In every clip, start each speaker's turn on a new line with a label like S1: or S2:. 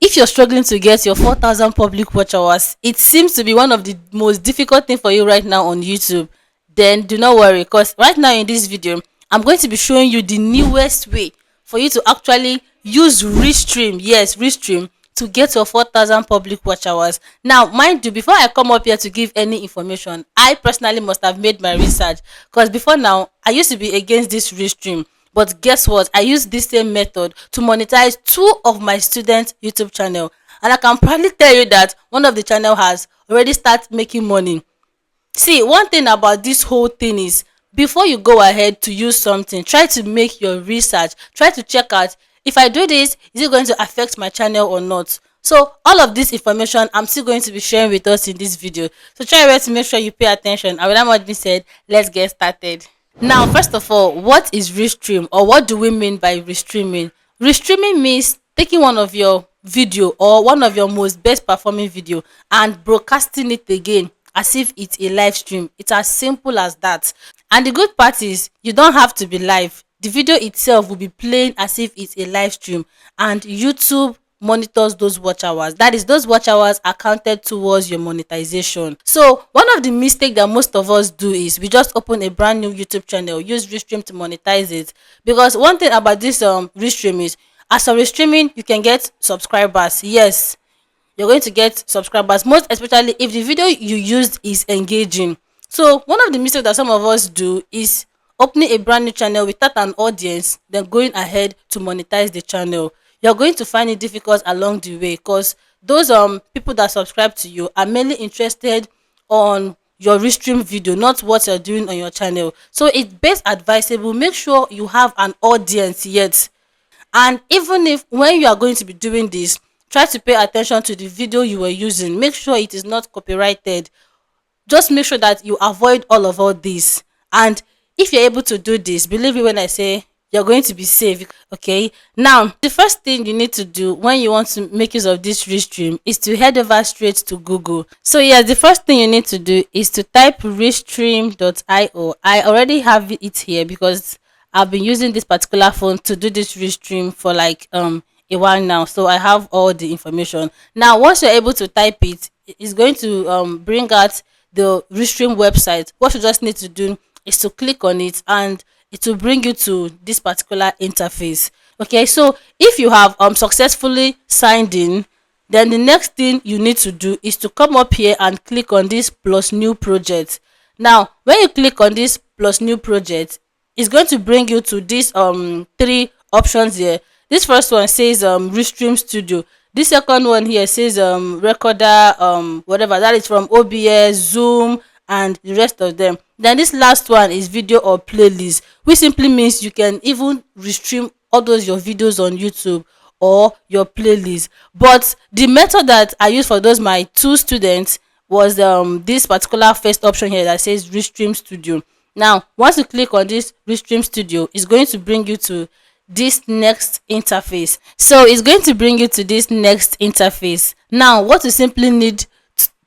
S1: If you're struggling to get your 4,000 public watch hours, it seems to be one of the most difficult thing for you right now on YouTube, then do not worry, because right now in this video, I'm going to be showing you the newest way for you to actually use Restream. Yes, Restream, to get your 4,000 public watch hours. Now, mind you, before I come up here to give any information, I personally must have made my research, because before now, I used to be against this Restream. But guess what? I use this same method to monetize two of my students' YouTube channel. And I can proudly tell you that one of the channel has already started making money. See, one thing about this whole thing is, before you go ahead to use something, try to make your research. Try to check out, if I do this, is it going to affect my channel or not? So all of this information I'm still going to be sharing with us in this video. So try well to make sure you pay attention. And with that much being said, let's get started. Now, first of all, what is restream, or what do we mean by restreaming? Restreaming means taking one of your video or one of your most best performing video and broadcasting it again as if it's a live stream. It's as simple as that. And the good part is, you don't have to be live. The video itself will be playing as if it's a live stream, and YouTube monitors those watch hours. That is, those watch hours are counted towards your monetization. So one of the mistake that most of us do is we just open a brand new YouTube channel, use Restream to monetize it. Because one thing about this Restream is, as a Restreaming, you can get subscribers. Yes, you're going to get subscribers, most especially if the video you used is engaging. So one of the mistakes that some of us do is opening a brand new channel without an audience, then going ahead to monetize the channel. You're going to find it difficult along the way, because those people that subscribe to you are mainly interested on your restream video, not what you're doing on your channel. So it's best advisable, make sure you have an audience yet. And even if when you are going to be doing this, try to pay attention to the video you were using. Make sure it is not copyrighted. Just make sure that you avoid all this. And if you're able to do this, believe me when I say, you're going to be safe. Okay, now the first thing you need to do when you want to make use of this restream is to head over straight to Google. So yeah, the first thing you need to do is to type restream.io. I already have it here because I've been using this particular phone to do this restream for like a while now, so I have all the information. Now once you're able to type it, it's going to bring out the restream website. What you just need to do is to click on it, and it will bring you to this particular interface. Okay, so if you have successfully signed in, then the next thing you need to do is to come up here and click on this plus new project. Now when you click on this plus new project, it's going to bring you to this three options here. This first one says Restream Studio. This second one here says recorder, whatever, that is from OBS, Zoom, and the rest of them. Then this last one is video or playlist, which simply means you can even restream all those your videos on YouTube or your playlist. But the method that I used for those my two students was this particular first option here that says Restream Studio. Now once you click on this Restream Studio, it's going to bring you to this next interface. So it's going to bring you to this next interface. Now what you simply need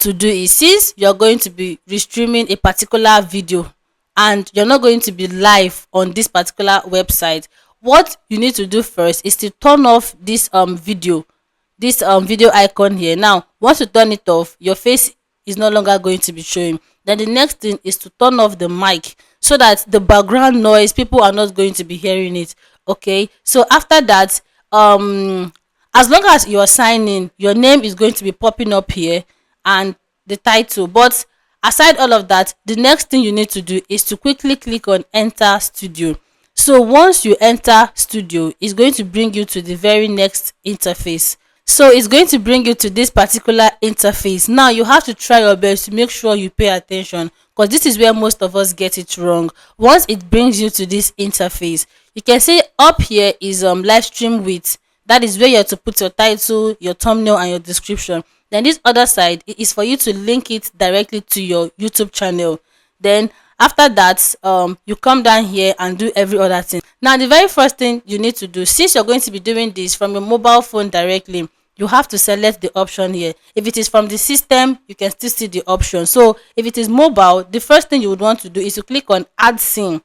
S1: to do is, since you're going to be restreaming a particular video and you're not going to be live on this particular website, what you need to do first is to turn off this video, this video icon here. Now once you turn it off, your face is no longer going to be showing. Then the next thing is to turn off the mic, so that the background noise, people are not going to be hearing it. Okay, so after that, as long as you are signing, your name is going to be popping up here and the title. But aside all of that, the next thing you need to do is to quickly click on enter studio. So once you enter studio, it's going to bring you to the very next interface. So it's going to bring you to this particular interface. Now you have to try your best to make sure you pay attention, because this is where most of us get it wrong. Once it brings you to this interface, you can see up here is live stream with. That is where you have to put your title, your thumbnail, and your description. Then this other side is for you to link it directly to your YouTube channel. Then after that, you come down here and do every other thing. Now the very first thing you need to do, since you're going to be doing this from your mobile phone directly, you have to select the option here. If it is from the system, you can still see the option. So if it is mobile, the first thing you would want to do is to click on add scene.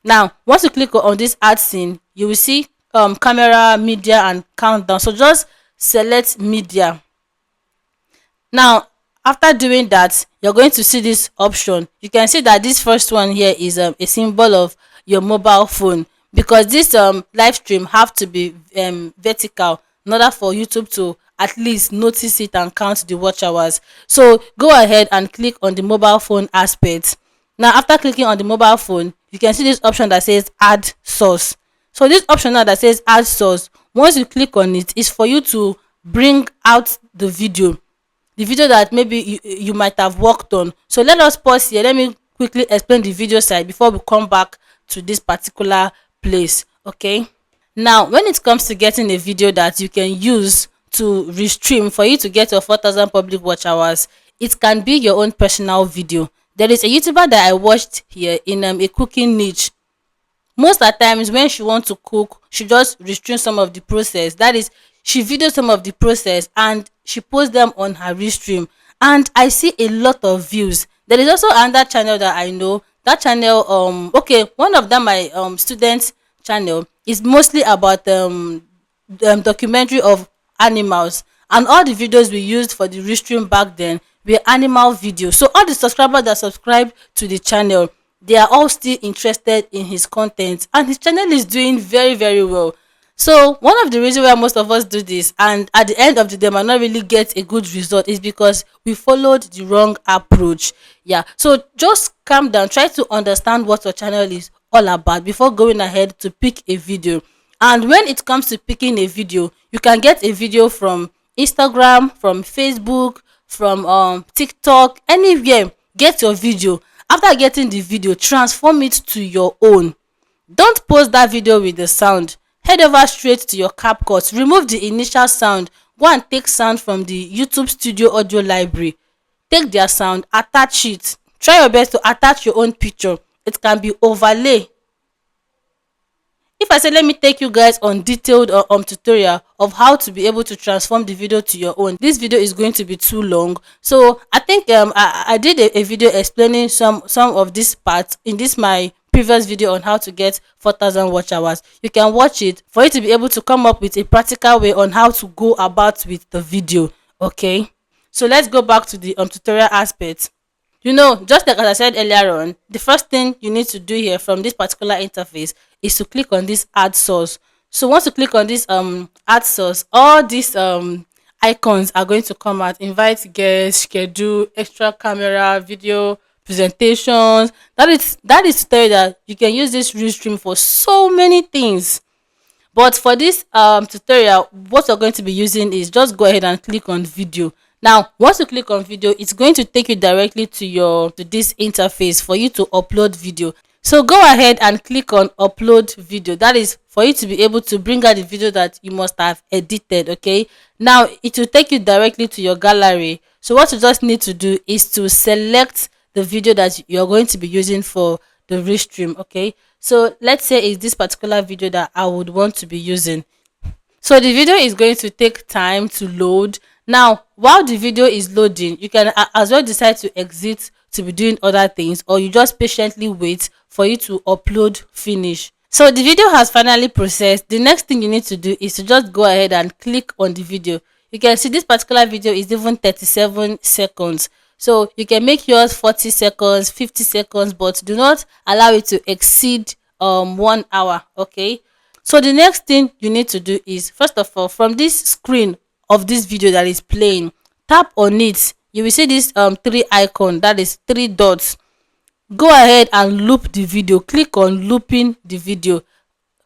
S1: Now once you click on this add scene, you will see camera, media, and countdown. So just select media. Now, after doing that, you're going to see this option. You can see that this first one here is a symbol of your mobile phone, because this live stream have to be vertical in order for YouTube to at least notice it and count the watch hours. So go ahead and click on the mobile phone aspect. Now, after clicking on the mobile phone, you can see this option that says add source. So this option now that says add source, once you click on it, is for you to bring out the video that maybe you might have worked on. So let us pause here. Let me quickly explain the video side before we come back to this particular place. Okay. Now, when it comes to getting a video that you can use to restream for you to get your 4,000 public watch hours, it can be your own personal video. There is a YouTuber that I watched here in a cooking niche. Most at times when she want to cook, she just restrain some of the process. That is, she videos some of the process and she posts them on her restream, and I see a lot of views. There is also another channel that I know. That channel, okay, one of them, my student channel, is mostly about documentary of animals, and all the videos we used for the restream back then were animal videos. So all the subscribers that subscribe to the channel, they are all still interested in his content, and his channel is doing very, very well. So one of the reasons why most of us do this, and at the end of the day might not really get a good result, is because we followed the wrong approach. Yeah, so just calm down, try to understand what your channel is all about before going ahead to pick a video. And when it comes to picking a video, you can get a video from Instagram, from Facebook, from TikTok, anywhere. Get your video. After getting the video, transform it to your own. Don't post that video with the sound. Head over straight to your CapCut. Remove the initial sound. Go and take sound from the YouTube Studio audio library. Take their sound, attach it. Try your best to attach your own picture. It can be overlay. If I say let me take you guys on detailed tutorial of how to be able to transform the video to your own, this video is going to be too long. So I think I did a video explaining some of these parts in this my previous video on how to get 4,000 watch hours. You can watch it for you to be able to come up with a practical way on how to go about with the video. Okay, so let's go back to the tutorial aspect. You know, just like as I said earlier on, the first thing you need to do here from this particular interface is to click on this add source. So once you click on this add source, all these icons are going to come out: invite guests, schedule, extra camera, video, presentations. That is to tell you that you can use this restream for so many things. But for this tutorial, what you're going to be using is just go ahead and click on video. Now, once you click on video, it's going to take you directly to this interface for you to upload video. So go ahead and click on upload video. That is for you to be able to bring out the video that you must have edited. Okay, now it will take you directly to your gallery. So what you just need to do is to select the video that you're going to be using for the restream. Okay, so let's say it's this particular video that I would want to be using. So the video is going to take time to load. Now, while the video is loading, you can as well decide to exit to be doing other things, or you just patiently wait for you to upload finish. So the video has finally processed. The next thing you need to do is to just go ahead and click on the video. You can see this particular video is even 37 seconds. So you can make yours 40 seconds, 50 seconds, but do not allow it to exceed 1 hour. Okay, so the next thing you need to do is, first of all, from this screen of this video that is playing, tap on it. You will see this three icon, that is three dots. Go ahead and loop the video. Click on looping the video.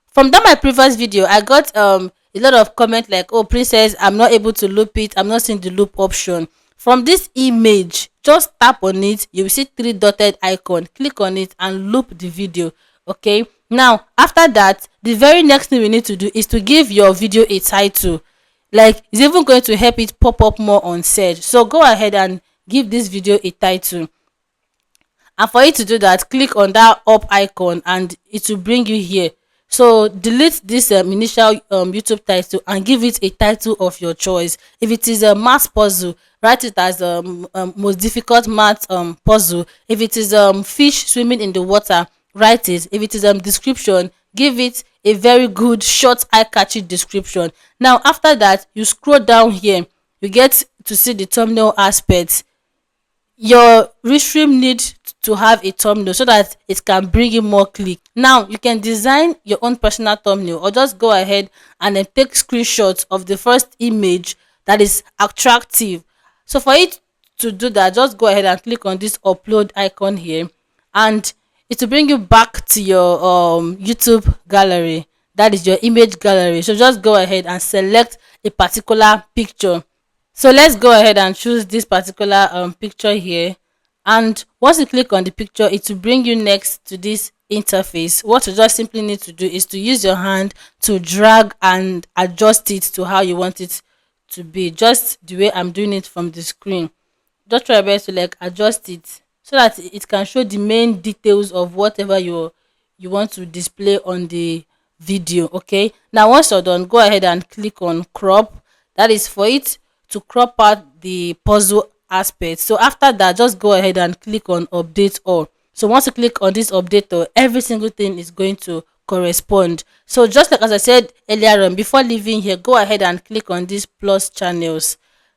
S1: From that my previous video, I got a lot of comment like, oh princess, I'm not able to loop it, I'm not seeing the loop option. From this image, just tap on it. You will see three dotted icon. Click on it and loop the video. Okay, now after that, the very next thing we need to do is to give your video a title. Like, it's even going to help it pop up more on search. So go ahead and give this video a title. And for you to do that, click on that up icon and it will bring you here. So delete this initial YouTube title and give it a title of your choice. If it is a math puzzle, write it as most difficult math puzzle. If it is fish swimming in the water, write it. If it is description, give it a very good short eye-catching description. Now after that, you scroll down here, you get to see the thumbnail aspect. Your restream need to have a thumbnail so that it can bring in more click. Now you can design your own personal thumbnail, or just go ahead and then take screenshots of the first image that is attractive. So for it to do that, just go ahead and click on this upload icon here, and it will bring you back to your YouTube gallery, that is your image gallery. So just go ahead and select a particular picture. So let's go ahead and choose this particular picture here. And once you click on the picture, it will bring you next to this interface. What you just simply need to do is to use your hand to drag and adjust it to how you want it to be, just the way I'm doing it from the screen. Just try your best to like adjust it so that it can show the main details of whatever you want to display on the video. Okay, now once you're done, go ahead and click on crop. That is for it to crop out the puzzle aspect. So after that, just go ahead and click on update all. So once you click on this update all, every single thing is going to correspond. So just like as I said earlier on, before leaving here, go ahead and click on these plus channels.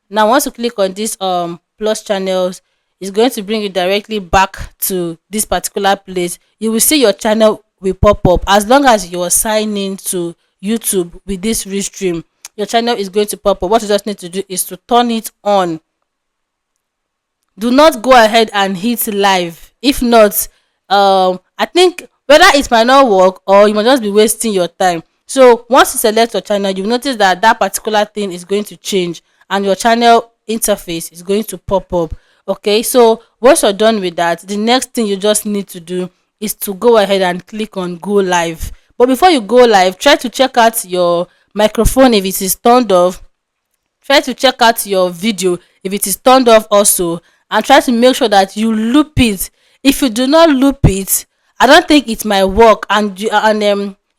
S1: Now once you click on this plus channels, it's going to bring you directly back to this particular place. You will see your channel will pop up as long as you are signed in to YouTube with this restream. Your channel is going to pop up. What you just need to do is to turn it on. Do not go ahead and hit live. If not, I think whether it might not work or you might just be wasting your time. So once you select your channel, you notice that that particular thing is going to change and your channel interface is going to pop up. Okay, so once you're done with that, the next thing you just need to do is to go ahead and click on go live. But before you go live, try to check out your microphone if it is turned off. Try to check out your video if it is turned off also, and try to make sure that you loop it. If you do not loop it, I don't think it might work, and you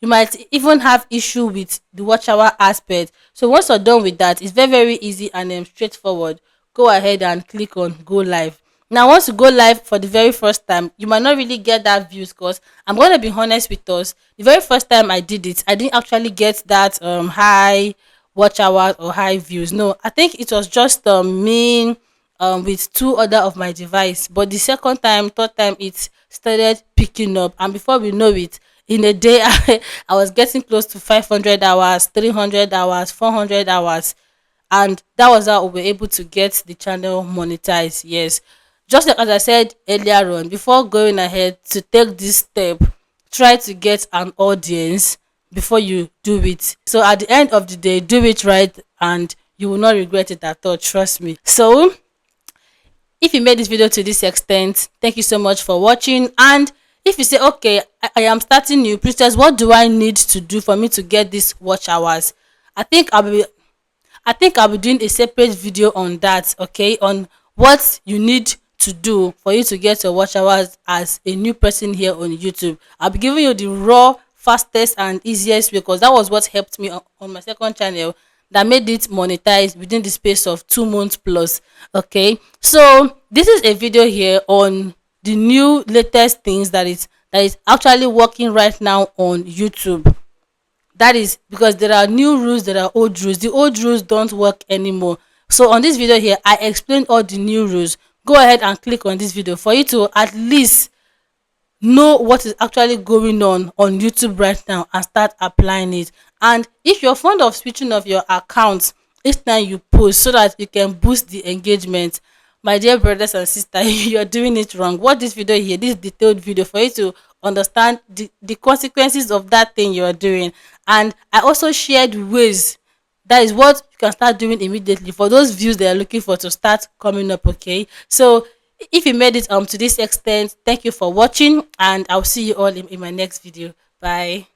S1: might even have issue with the watch hour aspect. So once you're done with that, it's very easy and straightforward. Go ahead and click on go live. Now once you go live for the very first time, you might not really get that views, because I'm going to be honest with us, the very first time I did it, I didn't actually get that high watch hours or high views. No, I think it was just me with two other of my device. But the second time, third time, it started picking up, and before we know it, in a day I was getting close to 500 hours, 300 hours, 400 hours, and that was how we were able to get the channel monetized. Yes, just like as I said earlier on, before going ahead to take this step, try to get an audience before you do it. So at the end of the day, do it right and you will not regret it at all, trust me. So if you made this video to this extent, thank you so much for watching. And if you say, okay, I am starting new, please just what do I need to do for me to get these watch hours? I think I'll be doing a separate video on that, okay, on what you need to do for you to get your watch hours as a new person here on YouTube. I'll be giving you the raw, fastest and easiest way, because that was what helped me on my second channel, that made it monetized within the space of 2 months plus. Okay, so this is a video here on the new latest things that is actually working right now on YouTube. That is because there are new rules, there are old rules. The old rules don't work anymore. So on this video here, I explained all the new rules. Go ahead and click on this video for you to at least know what is actually going on YouTube right now and start applying it. And if you're fond of switching off your account each time you post so that you can boost the engagement, my dear brothers and sisters, you're doing it wrong. Watch this video here, this detailed video, for you to understand the consequences of that thing you're doing. And I also shared ways, that is what you can start doing immediately for those views they are looking for to start coming up. Okay, so if you made it to this extent, thank you for watching, and I'll see you all in my next video. Bye.